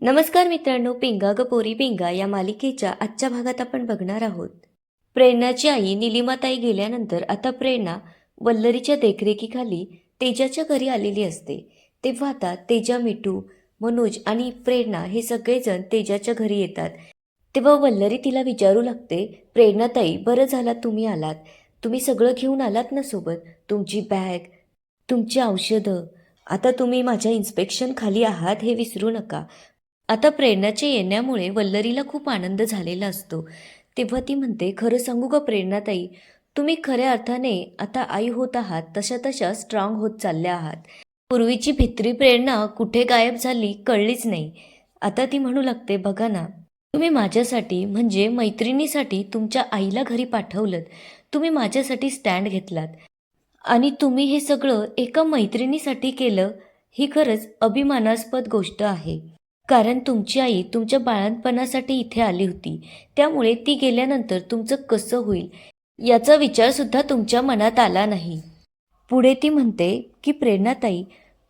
नमस्कार मित्रांनो, पिंगा ग पोरी पिंगा या मालिकेच्या आजच्या भागात आपण बघणार आहोत. प्रेरणाची आई निलिमाताई गेल्यानंतर आता प्रेरणा वल्लरीच्या देखरेखीखाली तेजाच्या घरी आलेली असते. तेव्हा आता तेजा, मिठू, मनोज आणि प्रेरणा हे सगळेजण तेजाच्या घरी येतात. तेव्हा वल्लरी तिला विचारू लागते, प्रेरणाताई, बरं झालात तुम्ही आलात. तुम्ही सगळं घेऊन आलात ना सोबत? तुमची बॅग, तुमची औषधं. आता तुम्ही माझ्या इन्स्पेक्शन खाली आहात हे विसरू नका. आता प्रेरणाच्या येण्यामुळे वल्लरीला खूप आनंद झालेला असतो. तेव्हा ती म्हणते, खरं सांगू का प्रेरणाताई, तुम्ही खऱ्या अर्थाने आता आई होत आहात, तशा तशा स्ट्रॉंग होत चालल्या आहात. पूर्वीची भित्री प्रेरणा कुठे गायब झाली कळलीच नाही. आता ती म्हणू लागते, बघा ना, तुम्ही माझ्यासाठी म्हणजे मैत्रिणीसाठी तुमच्या आईला घरी पाठवलं. तुम्ही माझ्यासाठी स्टँड घेतलात आणि तुम्ही हे सगळं एका मैत्रिणीसाठी केलं. ही खरंच अभिमानास्पद गोष्ट आहे. कारण तुमची आई तुमच्या बाळंतपणासाठी इथे आली होती. त्यामुळे ती गेल्यानंतर तुमचं कसं होईल याचा विचारसुद्धा तुमच्या मनात आला नाही. पुढे ती म्हणते की प्रेरणाताई,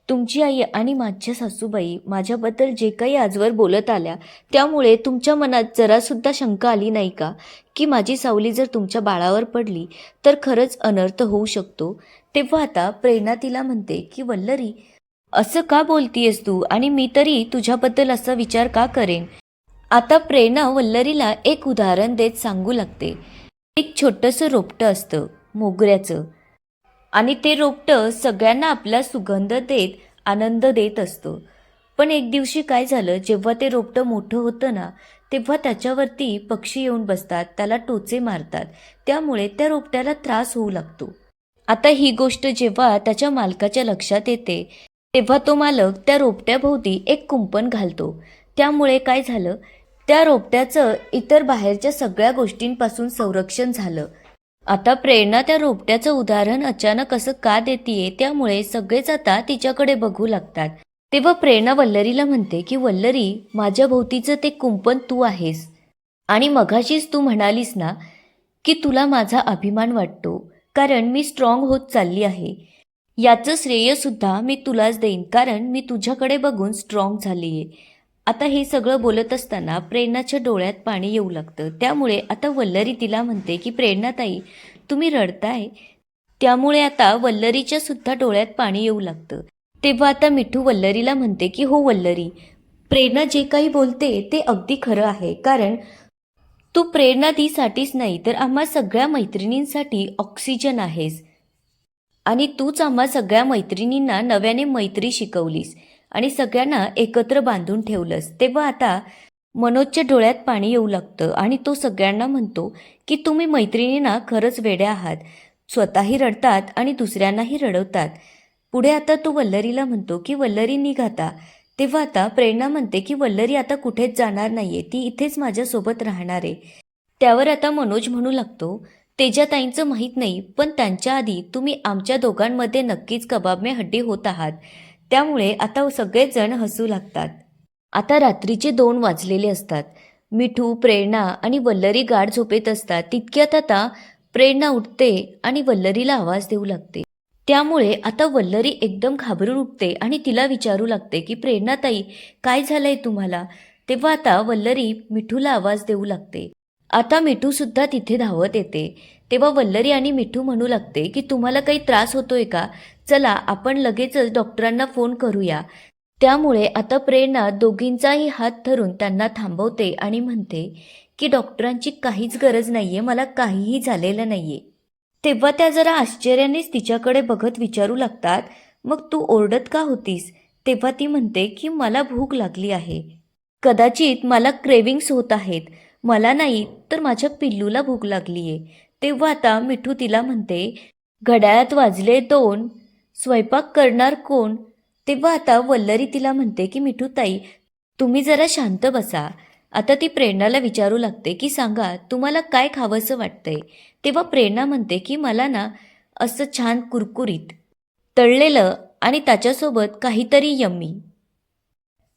तुमची आई आणि माझ्या सासूबाई माझ्याबद्दल जे काही आजवर बोलत आल्या त्यामुळे तुमच्या मनात जरासुद्धा शंका आली नाही का की माझी सावली जर तुमच्या बाळावर पडली तर खरंच अनर्थ होऊ शकतो? तेव्हा आता प्रेरणा तिला म्हणते की वल्लरी, असं का बोलतीयस तू, आणि मी तरी तुझ्याबद्दल असा विचार का करेन? आता प्रेरणा वल्लरीला एक उदाहरण देत सांगू लागते. एक छोटंसं रोपटं असतं मोगऱ्याचं, आणि ते रोपटं सगळ्यांना आपला सुगंध देत आनंद देत असतं. पण एक दिवशी काय झालं, जेव्हा ते रोपटं मोठं होतं ना, तेव्हा त्याच्यावरती पक्षी येऊन बसतात, त्याला टोचे मारतात. त्यामुळे त्या रोपट्याला त्रास होऊ लागतो. आता ही गोष्ट जेव्हा त्याच्या मालकाच्या लक्षात येते तेव्हा तो मालक त्या रोपट्याभोवती एक कुंपण घालतो. त्यामुळे काय झालं, त्या रोपट्याचं इतर बाहेरच्या सगळ्या गोष्टींपासून संरक्षण झालं. आता प्रेरणा त्या रोपट्याचं उदाहरण अचानक असं का देतीये, त्यामुळे सगळेच आता तिच्याकडे बघू लागतात. तेव्हा प्रेरणा वल्लरीला म्हणते की वल्लरी, माझ्या भोवतीचं ते कुंपण तू आहेस. आणि मघाशीच तू म्हणालीस ना की तुला माझा अभिमान वाटतो, कारण मी स्ट्रॉंग होत चालली आहे. याचं श्रेयसुद्धा मी तुलाच देईन, कारण मी तुझ्याकडे बघून स्ट्रॉंग झाली आहे. आता हे सगळं बोलत असताना प्रेरणाच्या डोळ्यात पाणी येऊ लागतं. त्यामुळे आता वल्लरी तिला म्हणते की प्रेरणाताई, तुम्ही रडताय. त्यामुळे आता वल्लरीच्या सुद्धा डोळ्यात पाणी येऊ लागतं. तेव्हा आता मिठू वल्लरीला म्हणते की हो वल्लरी, प्रेरणा जे काही बोलते ते अगदी खरं आहे. कारण तू प्रेरणा तीसाठीच नाही तर आम्हा सगळ्या मैत्रिणींसाठी ऑक्सिजन आहेस. आणि तूच आम्हा सगळ्या मैत्रिणींना नव्याने मैत्री शिकवलीस आणि सगळ्यांना एकत्र बांधून ठेवलंस. तेव्हा आता मनोजच्या डोळ्यात पाणी येऊ लागतं आणि तो सगळ्यांना म्हणतो की तुम्ही मैत्रिणींना खरंच वेड्या आहात. स्वतःही रडतात आणि दुसऱ्यांनाही रडवतात. पुढे आता तो वल्लरीला म्हणतो की वल्लरी निघाता. तेव्हा आता प्रेरणा म्हणते की वल्लरी आता कुठेच जाणार नाहीये, ती इथेच माझ्यासोबत राहणार आहे. त्यावर आता मनोज म्हणू लागतो, तेजाताईंचं माहीत नाही, पण त्यांच्या आधी तुम्ही आमच्या दोघांमध्ये नक्कीच कबाब में हड्डी होत आहात. त्यामुळे आता सगळेच जण हसू लागतात. आता रात्रीचे 2 वाजलेले असतात. मिठू, प्रेरणा आणि वल्लरी गाढ झोपेत असतात. तितक्यात आता प्रेरणा उठते आणि वल्लरीला आवाज देऊ लागते. त्यामुळे आता वल्लरी एकदम घाबरून उठते आणि तिला विचारू लागते की प्रेरणाताई, काय झालंय तुम्हाला? तेव्हा आता वल्लरी मिठूला आवाज देऊ लागते. आता मिठू सुद्धा तिथे धावत येते. तेव्हा वल्लरी आणि मिठू म्हणू लागते की तुम्हाला काही त्रास होतोय का? चला आपण लगेचच डॉक्टरांना फोन करूया. त्यामुळे आता प्रेरणा दोघींचाही हात धरून त्यांना थांबवते आणि म्हणते की डॉक्टरांची काहीच गरज नाहीये, मला काहीही झालेलं नाहीये. तेव्हा त्या जरा आश्चर्यानेच तिच्याकडे बघत विचारू लागतात, मग तू ओरडत का होतीस? तेव्हा ती म्हणते की मला भूक लागली आहे. कदाचित मला क्रेविंग्स होत आहेत. मला नाही तर माझ्या पिल्लूला भूक लागलीये. तेव्हा आता मिठू तिला म्हणते, घड्याळात वाजले 2, स्वयंपाक करणार कोण? तेव्हा आता वल्लरी तिला म्हणते की मिठूताई, तुम्ही जरा शांत बसा. आता ती प्रेरणाला विचारू लागते की सांगा, तुम्हाला काय खावंसं वाटतंय? तेव्हा प्रेरणा म्हणते की मला ना असं छान कुरकुरीत तळलेलं आणि त्याच्यासोबत काहीतरी यम्मी.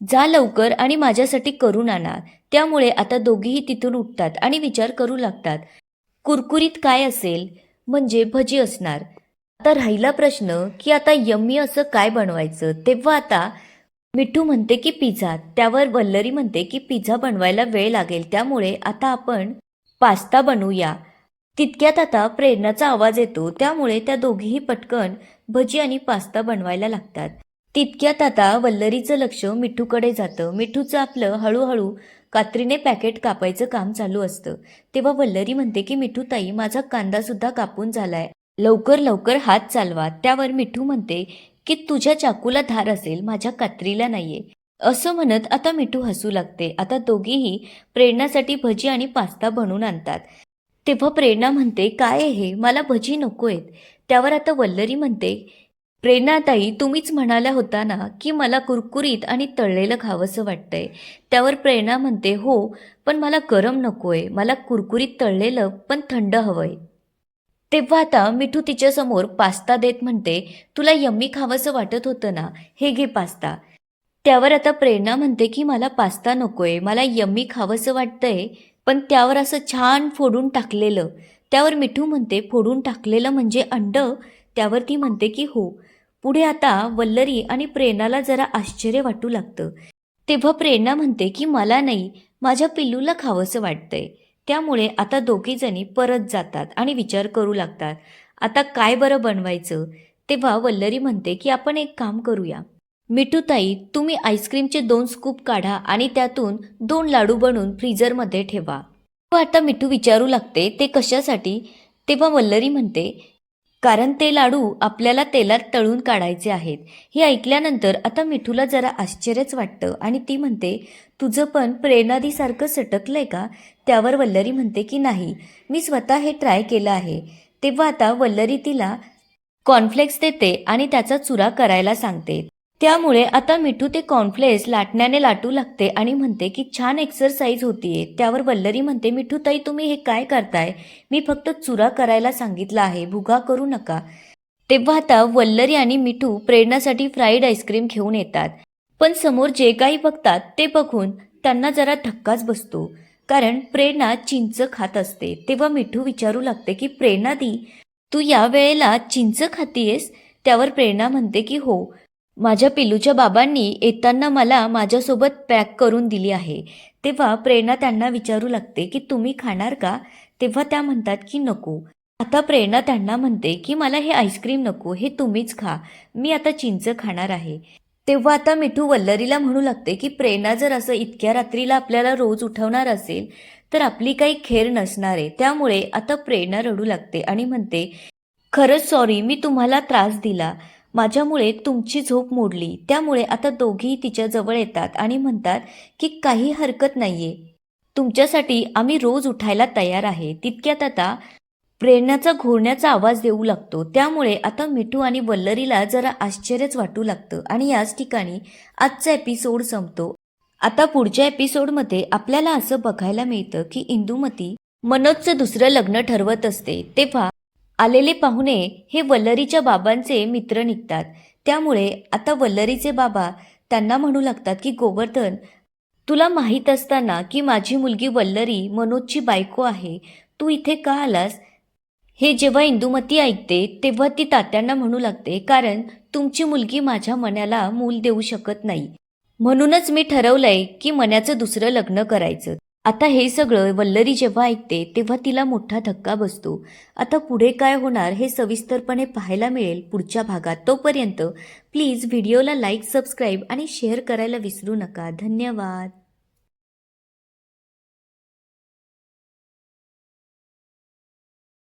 जा लवकर आणि माझ्यासाठी करून आणा. त्यामुळे आता दोघीही तिथून उठतात आणि विचार करू लागतात, कुरकुरीत काय असेल? म्हणजे भजी असणार. आता राहिला प्रश्न की आता यम्मी असं काय बनवायचं? तेव्हा आता मिठू म्हणते की पिझ्झा. त्यावर वल्लरी म्हणते की पिझ्झा बनवायला वेळ लागेल, त्यामुळे आता आपण पास्ता बनवूया. तितक्यात आता प्रेरणाचा आवाज येतो, त्यामुळे त्या दोघीही पटकन भजी आणि पास्ता बनवायला लागतात. तितक्यात आता वल्लरीचं लक्ष मिठूकडे जातं. मिठूचं आपलं हळूहळू कात्रीने पॅकेट कापायचं काम चालू असतं. तेव्हा वल्लरी म्हणते की मिठू ताई, माझा कांदासुद्धा कापून झालाय, लवकर लवकर हात चालवा. त्यावर मिठू म्हणते की तुझ्या चाकूला धार असेल, माझ्या कात्रीला नाहीये. असं म्हणत आता मिठू हसू लागते. आता दोघीही प्रेरणासाठी भजी आणि पास्ता बनवून आणतात. तेव्हा प्रेरणा म्हणते, काय आहे हे, मला भजी नकोयत. त्यावर आता वल्लरी म्हणते, प्रेरणाताई, तुम्हीच म्हणाल्या होता ना की मला कुरकुरीत आणि तळलेलं खावंसं वाटतंय. त्यावर प्रेरणा म्हणते, हो, पण मला गरम नकोय, मला कुरकुरीत तळलेलं पण थंड हवंय. तेव्हा आता मिठू तिच्यासमोर पास्ता देत म्हणते, तुला यम्मी खावंसं वाटत होतं ना, हे घे पास्ता. त्यावर आता प्रेरणा म्हणते की मला पास्ता नकोय, मला यम्मी खावंसं वाटतंय, पण त्यावर असं छान फोडून टाकलेलं. त्यावर मिठू म्हणते, फोडून टाकलेलं म्हणजे अंड? त्यावर ती म्हणते की हो. पुढे आता वल्लरी आणि प्रेरणाला जरा आश्चर्य वाटू लागतं. तेव्हा प्रेरणा म्हणते की मला नाही, माझ्या पिल्लूला खावंसं वाटतंय. त्यामुळे आता दोघीजणी परत जातात आणि विचार करू लागतात, आता काय बरं बनवायचं. तेव्हा वल्लरी म्हणते की आपण एक काम करूया मिठूताई, तुम्ही आईस्क्रीमचे 2 स्कूप काढा आणि त्यातून 2 लाडू बनवून फ्रीजरमध्ये ठेवा. व आता मिठू विचारू लागते, ते कशासाठी. तेव्हा वल्लरी म्हणते, कारण ते लाडू आपल्याला तेलात तळून काढायचे आहेत. हे ऐकल्यानंतर आता मिठूला जरा आश्चर्यच वाटतं आणि ती म्हणते, तुझं पण प्रेरणादीसारखं सटकलंय का. त्यावर वल्लरी म्हणते की नाही, मी स्वतः हे ट्राय केलं आहे. तेव्हा आता वल्लरी तिला कॉर्नफ्लेक्स देते आणि त्याचा चुरा करायला सांगते. त्यामुळे आता मिठू ते कॉर्नफ्लेक्स लाटण्याने लाटू लागते आणि म्हणते की छान एक्सरसाइज होतीये. त्यावर वल्लरी म्हणते, मिठू ताई, तुम्ही हे काय करताय, मी फक्त चुरा करायला सांगितलं आहे, भुगा करू नका. तेव्हा आता वल्लरी आणि मिठू प्रेरणासाठी फ्राईड आईस्क्रीम घेऊन येतात. पण समोर जे काही बघतात ते बघून त्यांना जरा धक्काच बसतो, कारण प्रेरणा चिंच खात असते. तेव्हा मिठू विचारू लागते की प्रेरणा दी, तू या वेळेला चिंच खातीयेस. त्यावर प्रेरणा म्हणते की हो, माझ्या पिल्लूच्या बाबांनी येताना मला माझ्यासोबत पॅक करून दिली आहे. तेव्हा प्रेरणा त्यांना विचारू लागते की तुम्ही खाणार का. तेव्हा त्या म्हणतात की नको. आता प्रेरणा त्यांना म्हणते की मला हे आईस्क्रीम नको, हे तुम्हीच खा, मी आता चिंच खाणार आहे. तेव्हा आता मिठू वल्लरीला म्हणू लागते की प्रेरणा जर असं इतक्या रात्रीला आपल्याला रोज उठवणार असेल तर आपली काही खेर नसणार आहे. त्यामुळे आता प्रेरणा रडू लागते आणि म्हणते, खरंच सॉरी, मी तुम्हाला त्रास दिला, माझ्यामुळे तुमची झोप मोडली. त्यामुळे आता दोघीही तिच्या जवळ येतात आणि म्हणतात की काही हरकत नाहीये, तुमच्यासाठी आम्ही रोज उठायला तयार आहे. तितक्यात आता प्रेरणाचा घोरण्याचा आवाज देऊ लागतो. त्यामुळे आता मिठू आणि वल्लरीला जरा आश्चर्यच वाटू लागतं आणि याच ठिकाणी आजचा एपिसोड संपतो. आता पुढच्या एपिसोडमध्ये आपल्याला असं बघायला मिळतं की इंदुमती मनोजचं दुसरं लग्न ठरवत असते. तेव्हा आलेले पाहुणे हे वल्लरीच्या बाबांचे मित्र निघतात. त्यामुळे आता वल्लरीचे बाबा त्यांना म्हणू लागतात की गोवर्धन, तुला माहीत असताना की माझी मुलगी वल्लरी मनोजची बायको आहे, तू इथे का आलास. हे जेव्हा इंदुमती ऐकते तेव्हा ती तात्यांना म्हणू लागते, कारण तुमची मुलगी माझ्या मन्याला मूल देऊ शकत नाही, म्हणूनच मी ठरवलंय की मन्याचं दुसरं लग्न करायचं. आता हे सगळं वल्लरी जेव्हा ऐकते तेव्हा तिला मोठा धक्का बसतो. आता पुढे काय होणार हे सविस्तरपणे पाहायला मिळेल पुढच्या भागात. तोपर्यंत प्लीज व्हिडिओला लाईक, सबस्क्राईब आणि शेअर करायला विसरू नका. धन्यवाद.